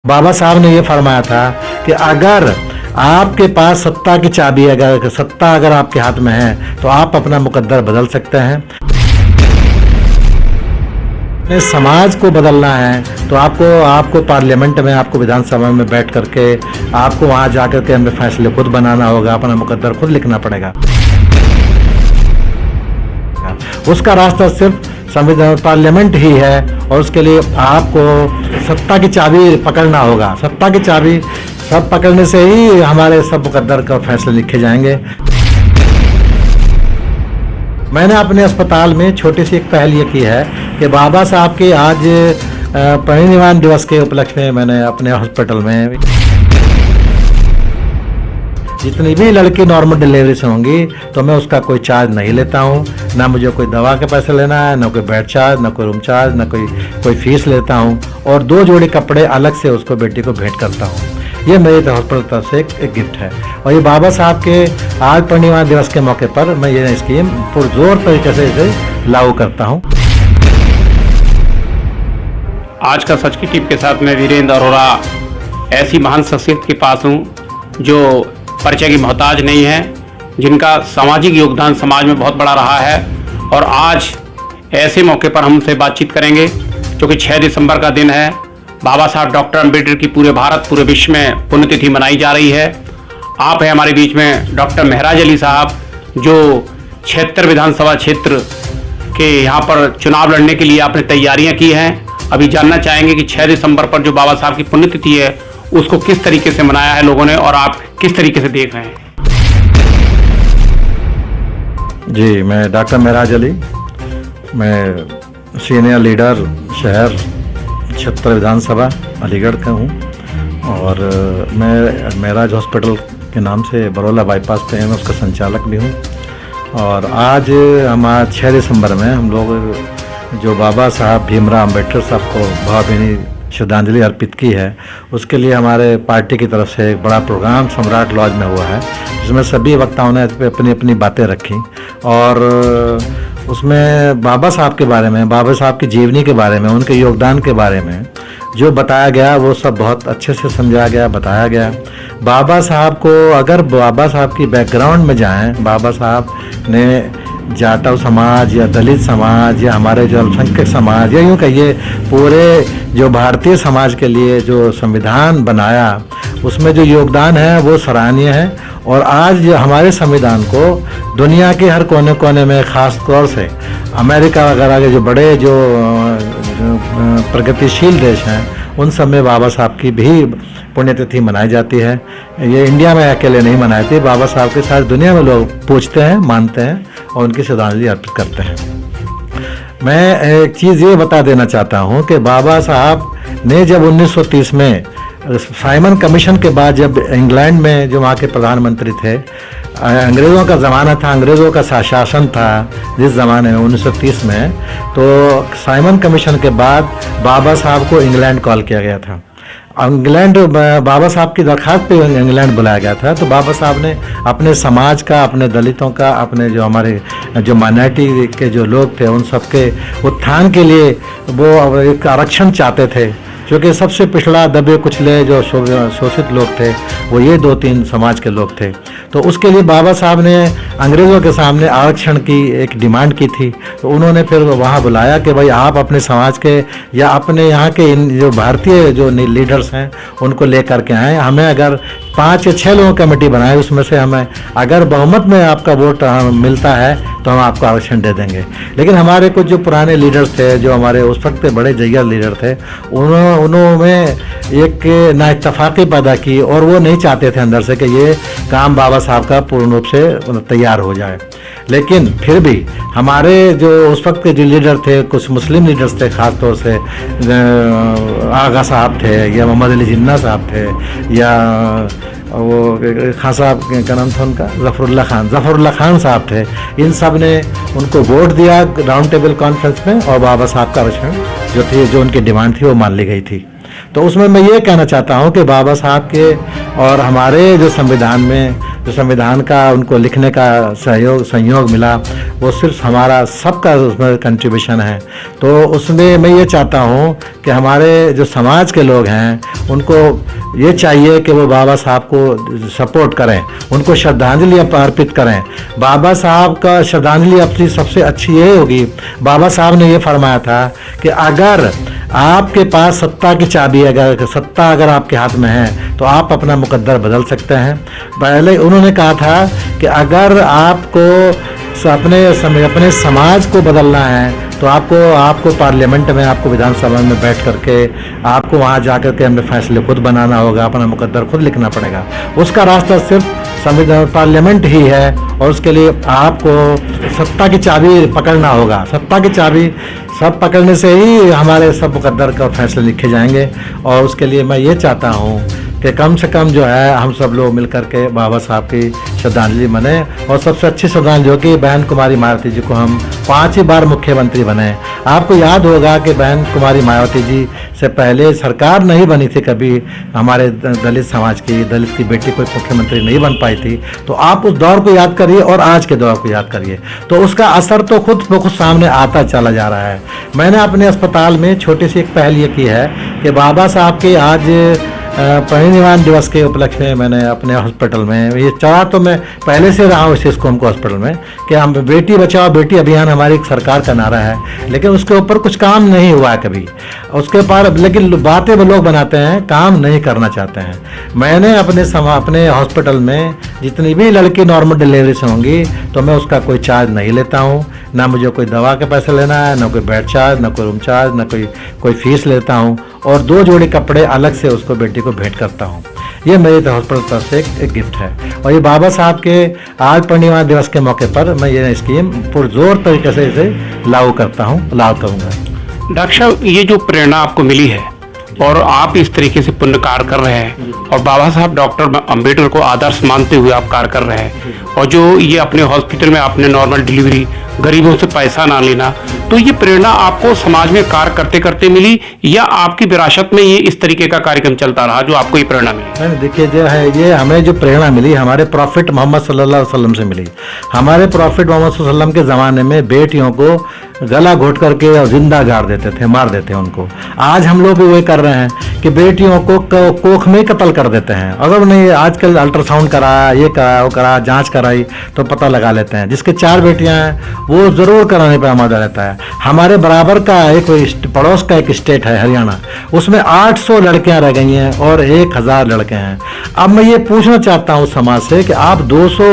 बाबा साहब ने ये फरमाया था कि अगर आपके पास सत्ता की चाबी, अगर सत्ता अगर आपके हाथ में है तो आप अपना मुकद्दर बदल सकते हैं। समाज को बदलना है तो आपको पार्लियामेंट में, आपको विधानसभा में बैठ करके आपको वहाँ जा करके अपने फैसले खुद बनाना होगा, अपना मुकद्दर खुद लिखना पड़ेगा। उसका रास्ता सिर्फ संविधान पार्लियामेंट ही है और उसके लिए आपको सत्ता की चाबी पकड़ना होगा। सत्ता की चाबी सब पकड़ने से ही हमारे सब मुकद्दर का फैसले लिखे जाएंगे। मैंने अपने अस्पताल में छोटी सी एक पहल ये की है कि बाबा साहब के आज परिनिर्वाण दिवस के उपलक्ष्य में मैंने अपने हॉस्पिटल में जितनी भी लड़की नॉर्मल डिलीवरी से होंगी तो मैं उसका कोई चार्ज नहीं लेता हूँ। ना मुझे कोई दवा के पैसे लेना है, ना कोई बेड चार्ज, ना कोई रूम चार्ज, ना कोई फीस लेता हूँ। और 2 जोड़ी कपड़े अलग से उसको बेटी को भेंट करता हूँ। ये मेरे हॉस्पिटल तरफ से एक गिफ्ट है। और ये बाबा साहब के आज परिनिर्वाण दिवस के मौके पर मैं ये स्कीम पुरजोर तरीके से इसे लागू करता हूँ। आज का सच की टीम के साथ मैं वीरेंद्र अरोड़ा ऐसी महान शख्सियत के पास हूँ जो परिचय की मोहताज नहीं है, जिनका सामाजिक योगदान समाज में बहुत बड़ा रहा है। और आज ऐसे मौके पर हम उनसे बातचीत करेंगे क्योंकि 6 दिसंबर का दिन है। बाबा साहब डॉक्टर अम्बेडकर की पूरे भारत, पूरे विश्व में पुण्यतिथि मनाई जा रही है। आप हैं हमारे बीच में डॉक्टर मेहराज अली साहब, जो 76 विधानसभा क्षेत्र के यहाँ पर चुनाव लड़ने के लिए आपने तैयारियाँ की हैं। अभी जानना चाहेंगे कि 6 दिसंबर पर जो बाबा साहब की पुण्यतिथि है उसको किस तरीके से मनाया है लोगों ने और आप किस तरीके से देख रहे हैं। जी, मैं डॉक्टर मेहराज अली, मैं सीनियर लीडर शहर 76 विधानसभा अलीगढ़ का हूँ और मैं मेहराज हॉस्पिटल के नाम से बरौला बाईपास पे मैं उसका संचालक भी हूँ। और आज हमारा 6 दिसंबर में हम लोग जो बाबा साहब भीमराव अम्बेडकर साहब को भावभीनी श्रद्धांजलि अर्पित की है, उसके लिए हमारे पार्टी की तरफ से एक बड़ा प्रोग्राम सम्राट लॉज में हुआ है, जिसमें सभी वक्ताओं ने अपनी अपनी बातें रखी। और उसमें बाबा साहब के बारे में, बाबा साहब की जीवनी के बारे में, उनके योगदान के बारे में जो बताया गया वो सब बहुत अच्छे से समझाया गया, बताया गया। बाबा साहब को अगर बाबा साहब की बैकग्राउंड में जाएं, बाबा साहब ने जाटव समाज या दलित समाज या हमारे जो अल्पसंख्यक समाज या यूँ कहिए पूरे जो भारतीय समाज के लिए जो संविधान बनाया, उसमें जो योगदान है वो सराहनीय है। और आज हमारे संविधान को दुनिया के हर कोने कोने में, ख़ास तौर से अमेरिका वगैरह के जो बड़े जो प्रगतिशील देश हैं, उन सब में बाबा साहब की भी पुण्यतिथि मनाई जाती है। ये इंडिया में अकेले नहीं मनाती, बाबा साहब के साथ दुनिया में लोग पूछते हैं, मानते हैं और उनकी श्रद्धांजलि अर्पित करते हैं। मैं एक चीज़ ये बता देना चाहता हूँ कि बाबा साहब ने जब 1930 में साइमन कमीशन के बाद, जब इंग्लैंड में जो वहाँ के प्रधानमंत्री थे, अंग्रेज़ों का ज़माना था, अंग्रेज़ों का शासन था जिस ज़माने में 1930 में, तो साइमन कमीशन के बाद बाबा साहब को इंग्लैंड कॉल किया गया था। इंग्लैंड बाबा साहब की दरख्वास्त पे इंग्लैंड बुलाया गया था। तो बाबा साहब ने अपने समाज का, अपने दलितों का, अपने जो हमारे जो माइनॉरिटी के जो लोग थे उन सब के उत्थान के लिए वो एक आरक्षण चाहते थे, क्योंकि सबसे पिछड़ा दबे कुचले जो शोषित लोग थे वो ये 2-3 समाज के लोग थे। तो उसके लिए बाबा साहब ने अंग्रेज़ों के सामने आरक्षण की एक डिमांड की थी। तो उन्होंने फिर वहाँ बुलाया कि भाई आप अपने समाज के या अपने यहाँ के इन जो भारतीय जो लीडर्स हैं उनको लेकर के आएँ। हमें अगर 5 या 6 लोगों की कमेटी बनाए, उसमें से हमें अगर बहुमत में आपका वोट मिलता है तो हम आपको आरक्षण दे देंगे। लेकिन हमारे कुछ जो पुराने लीडर्स थे, जो हमारे उस वक्त के बड़े जैया लीडर थे, उन्होंने एक नाइत्तफाकी पैदा की और वो नहीं चाहते थे अंदर से कि ये काम बाबा साहब का पूर्ण रूप से तैयार हो जाए। लेकिन फिर भी हमारे जो उस वक्त के जो लीडर थे, कुछ मुस्लिम लीडर्स थे, ख़ास तौर से आगा साहब थे या मोहम्मद अली जिन्ना साहब थे या वो खान साहब का नाम था उनका ज़फ़रुल्लाह खान साहब थे। इन सब ने उनको वोट दिया राउंड टेबल कॉन्फ्रेंस में और बाबा साहब का आरक्षण जो थी, जो उनकी डिमांड थी, वो मान ली गई थी। तो उसमें मैं ये कहना चाहता हूँ कि बाबा साहब के और हमारे जो संविधान में जो संविधान का उनको लिखने का संयोग मिला, वो सिर्फ हमारा सबका उसमें कंट्रीब्यूशन है। तो उसमें मैं ये चाहता हूँ कि हमारे जो समाज के लोग हैं उनको ये चाहिए कि वो बाबा साहब को सपोर्ट करें, उनको श्रद्धांजलि अर्पित करें। बाबा साहब का श्रद्धांजलि अपनी सबसे अच्छी ये होगी, बाबा साहब ने ये फरमाया था कि अगर आपके पास सत्ता की चाबी, अगर सत्ता अगर आपके हाथ में है तो आप अपना मुकद्दर बदल सकते हैं। पहले उन्होंने कहा था कि अगर आपको अपने समाज को बदलना है तो आपको पार्लियामेंट में, आपको विधानसभा में बैठ करके आपको वहाँ जा करके अपने फैसले खुद बनाना होगा, अपना मुकद्दर खुद लिखना पड़ेगा। उसका रास्ता सिर्फ संविधान पार्लियामेंट ही है और उसके लिए आपको सत्ता की चाबी पकड़ना होगा। सत्ता की चाबी सब पकड़ने से ही हमारे सब मुकद्दर का फैसले लिखे जाएंगे। और उसके लिए मैं ये चाहता हूँ कि कम से कम जो है हम सब लोग मिलकर के बाबा साहब की श्रद्धांजलि मने। और सबसे अच्छी श्रद्धांजलि हो कि बहन कुमारी मायावती जी को हम 5 बार मुख्यमंत्री बने। आपको याद होगा कि बहन कुमारी मायावती जी से पहले सरकार नहीं बनी थी कभी हमारे दलित समाज की, दलित की बेटी कोई मुख्यमंत्री नहीं बन पाई थी। तो आप उस दौर को याद करिए और आज के दौर को याद करिए, तो उसका असर तो खुद ब खुद सामने आता चला जा रहा है। मैंने अपने अस्पताल में छोटी सी एक पहल ये की है कि बाबा साहब के आज परिनिर्वाण दिवस के उपलक्ष्य में मैंने अपने हॉस्पिटल में ये चला, तो मैं पहले से रहा हूँ इस सिस्कोम को हॉस्पिटल में कि हम बेटी बचाओ बेटी अभियान हमारी सरकार का नारा है, लेकिन उसके ऊपर कुछ काम नहीं हुआ है कभी उसके पर। लेकिन बातें वो लोग बनाते हैं, काम नहीं करना चाहते हैं। मैंने अपने हॉस्पिटल में जितनी भी लड़की नॉर्मल डिलीवरी से होंगी तो मैं उसका कोई चार्ज नहीं लेता हूँ, ना मुझे कोई दवा के पैसे लेना है, ना कोई बेड चार्ज, ना कोई रूम चार्ज, ना कोई फीस लेता हूँ। और 2 जोड़ी कपड़े अलग से उसको बेटी को भेंट करता हूँ। ये मेरे हॉस्पिटल तरफ से एक गिफ्ट है। और ये बाबा साहब के आज परिनिर्वाण दिवस के मौके पर मैं ये स्कीम पुरजोर तरीके से इसे लागू करूँगा। डॉक्टर साहब, ये जो प्रेरणा आपको मिली है और आप इस तरीके से पुण्य कार्य कर रहे हैं और बाबा साहब डॉक्टर अम्बेडकर को आदर्श मानते हुए आप कार्य कर रहे हैं, और जो ये अपने हॉस्पिटल में आपने नॉर्मल डिलीवरी, गरीबों से पैसा ना लेना, तो ये प्रेरणा आपको समाज में कार्य करते करते मिली या आपकी विरासत में ये इस तरीके का कार्यक्रम चलता रहा जो आपको ये प्रेरणा मिली? देखिए, जो है ये हमें जो प्रेरणा मिली हमारे प्रॉफिट मोहम्मद सल्लल्लाहु अलैहि वसल्लम से मिली। हमारे प्रॉफिट मोहम्मद सल्लल्लाहु अलैहि वसल्लम के ज़माने में बेटियों को गला घोट करके जिंदा गाड़ देते थे, मार देते हैं उनको। आज हम लोग भी वही कर रहे हैं कि बेटियों को कोख में कत्ल कर देते हैं। अगर उन्हें आजकल अल्ट्रासाउंड कराया, ये कराया, वो कराया, जांच कराई तो पता लगा लेते हैं। जिसके 4 बेटियां हैं वो ज़रूर कराने पर आमादा रहता है। हमारे बराबर का एक पड़ोस का एक स्टेट है हरियाणा, उसमें 800 लड़कियां रह गई हैं और 1000 लड़के हैं। अब मैं ये पूछना चाहता हूँ समाज से कि आप 200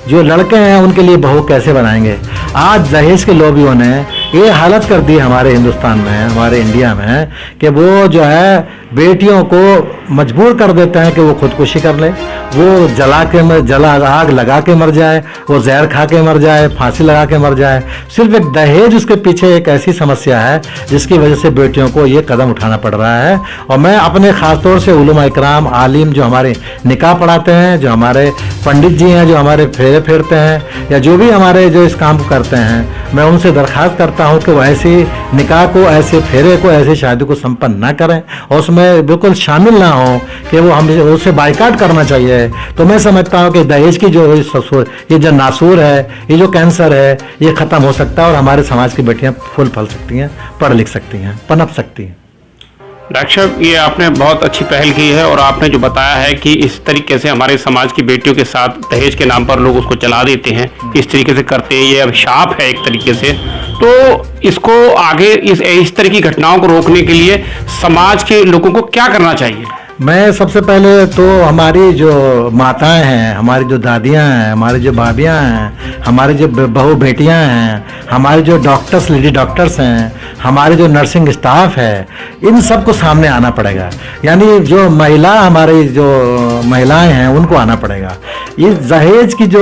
जो लड़के हैं उनके लिए बहू कैसे बनाएंगे? आज दहेज के लोभियों ने ये हालत कर दी हमारे हिंदुस्तान में, हमारे इंडिया में, कि वो जो है बेटियों को मजबूर कर देते हैं कि वो खुदकुशी कर ले, वो आग लगा के मर जाए, वो जहर खा के मर जाए, फांसी लगा के मर जाए। सिर्फ एक दहेज उसके पीछे एक ऐसी समस्या है जिसकी वजह से बेटियों को ये कदम उठाना पड़ रहा है। और मैं अपने खासतौर से उलमा इकराम, आलिम जो हमारे निकाह पढ़ाते हैं, जो हमारे पंडित जी हैं, जो हमारे फेरे फेरते हैं, या जो भी हमारे जो इस काम को करते हैं, मैं उनसे दरख्वास्त करता हूँ कि वो ऐसी निकाह को, ऐसे फेरे को, ऐसी शादी को संपन्न ना करें और उसमें बिल्कुल शामिल ना हो, कि वो हम उसे बाइकाट करना चाहिए। तो मैं समझता हूँ कि दहेज की जो ये जो नासूर है, ये जो कैंसर है, ये खत्म हो सकता है और हमारे समाज की बेटियां फूल फल सकती हैं, पढ़ लिख सकती हैं, पनप सकती हैं। डॉक्टर साहब, ये आपने बहुत अच्छी पहल की है और आपने जो बताया है कि इस तरीके से हमारे समाज की बेटियों के साथ दहेज के नाम पर लोग उसको चला देते हैं, इस तरीके से करते हैं, ये अभिशाप है एक तरीके से। तो इसको आगे इस तरह की घटनाओं को रोकने के लिए समाज के लोगों को क्या करना चाहिए? मैं सबसे पहले तो हमारी जो माताएं हैं, हमारी जो दादियां हैं, हमारी जो भाभियां हैं, हमारी जो बहू बेटियां हैं, हमारे जो डॉक्टर्स, लेडी डॉक्टर्स हैं, हमारे जो नर्सिंग स्टाफ है, इन सब को सामने आना पड़ेगा। यानी जो हमारी जो महिलाएं हैं उनको आना पड़ेगा। ये दहेज की जो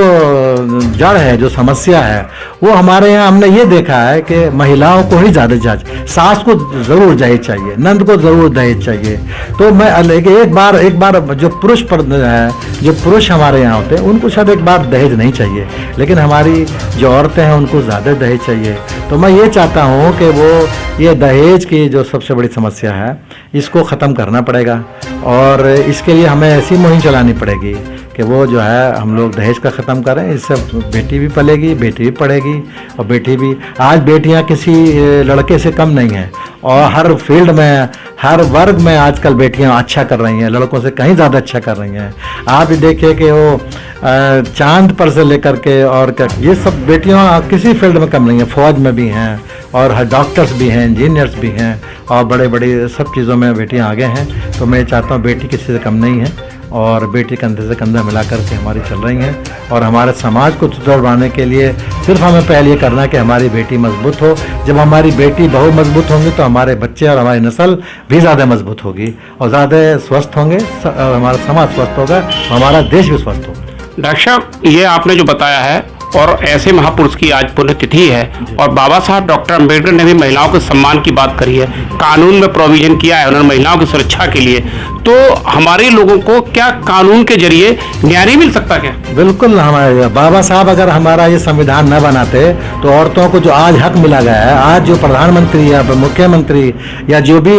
जड़ है, जो समस्या है, वो हमारे यहाँ हमने ये देखा है कि महिलाओं को ही ज़्यादा सास को ज़रूर दहेज चाहिए, नंद को ज़रूर दहेज चाहिए। तो मैं एक बार जो पुरुष पर है, जो पुरुष हमारे यहाँ होते हैं उनको शायद एक बार दहेज नहीं चाहिए, लेकिन हमारी जो औरतें हैं उनको ज़्यादा दहेज चाहिए। तो मैं ये चाहता हूँ कि ये दहेज की जो सबसे बड़ी समस्या है इसको ख़त्म करना पड़ेगा और इसके लिए हमें ऐसी मुहिम चलानी पड़ेगी कि वो जो है हम लोग दहेज का ख़त्म करें। इससे बेटी भी पलेगी, बेटी भी पढ़ेगी, और बेटी भी, आज बेटियां किसी लड़के से कम नहीं हैं, और हर फील्ड में, हर वर्ग में आजकल बेटियां अच्छा कर रही हैं, लड़कों से कहीं ज़्यादा अच्छा कर रही हैं। आप भी देखिए कि वो चांद पर से लेकर के और ये सब बेटियां किसी फील्ड में कम नहीं है, फौज में भी हैं, और डॉक्टर्स भी हैं, इंजीनियर्स भी हैं, और बड़े बड़े सब चीज़ों में बेटियां आगे हैं। तो मैं चाहता हूँ बेटी किसी से कम नहीं है, और बेटी कंधे से कंधा मिला करके हमारी चल रही हैं। और हमारे समाज को सुदृढ़ बनाने के लिए सिर्फ हमें पहले ये करना है कि हमारी बेटी मजबूत हो। जब हमारी बेटी बहुत मजबूत होंगी तो हमारे बच्चे और हमारी नस्ल भी ज़्यादा मजबूत होगी, और ज़्यादा स्वस्थ होंगे, और हमारा समाज स्वस्थ होगा, हमारा देश भी स्वस्थ होगा। डॉक्टर साहब, ये आपने जो बताया है, और ऐसे महापुरुष की आज पुण्यतिथि है, और बाबा साहब डॉक्टर अम्बेडकर ने भी महिलाओं के सम्मान की बात करी है, कानून में प्रोविजन किया है उन्होंने महिलाओं की सुरक्षा के लिए। तो हमारे लोगों को क्या कानून के जरिए न्याय नहीं मिल सकता क्या? बिल्कुल, हमारे बाबा साहब अगर हमारा ये संविधान न बनाते तो औरतों को जो आज हक मिला गया है, आज जो प्रधानमंत्री या मुख्यमंत्री या जो भी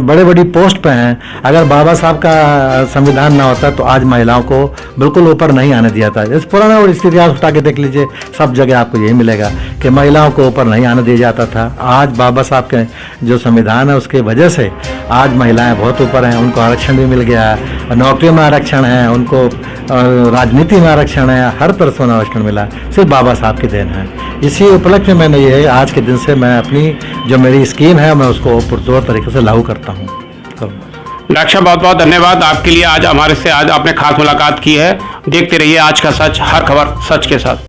बड़े बड़ी पोस्ट पे हैं, अगर बाबा साहब का संविधान ना होता तो आज महिलाओं को बिल्कुल ऊपर नहीं आने दिया था। इस पुराना और इतिहास उठा के देख लीजिए, सब जगह आपको यही मिलेगा कि महिलाओं को ऊपर नहीं आने दिया जाता था। आज बाबा साहब के जो संविधान है उसके वजह से आज महिलाएं बहुत ऊपर हैं, उनको आरक्षण भी मिल गया है, नौकरियों में आरक्षण है, उनको राजनीति में आरक्षण है, हर तरह से आरक्षण मिला, सिर्फ बाबा साहब की देन है। इसी उपलक्ष्य में मैंने ये आज के दिन से मैं अपनी जो मेरी स्कीम है मैं उसको पुरजोर तरीके से लागू करता हूँ। डॉक्टर साहब, बहुत बहुत धन्यवाद आपके लिए, आज हमारे से आज आपने खास मुलाकात की है। देखते रहिए आज का सच, हर खबर सच के साथ।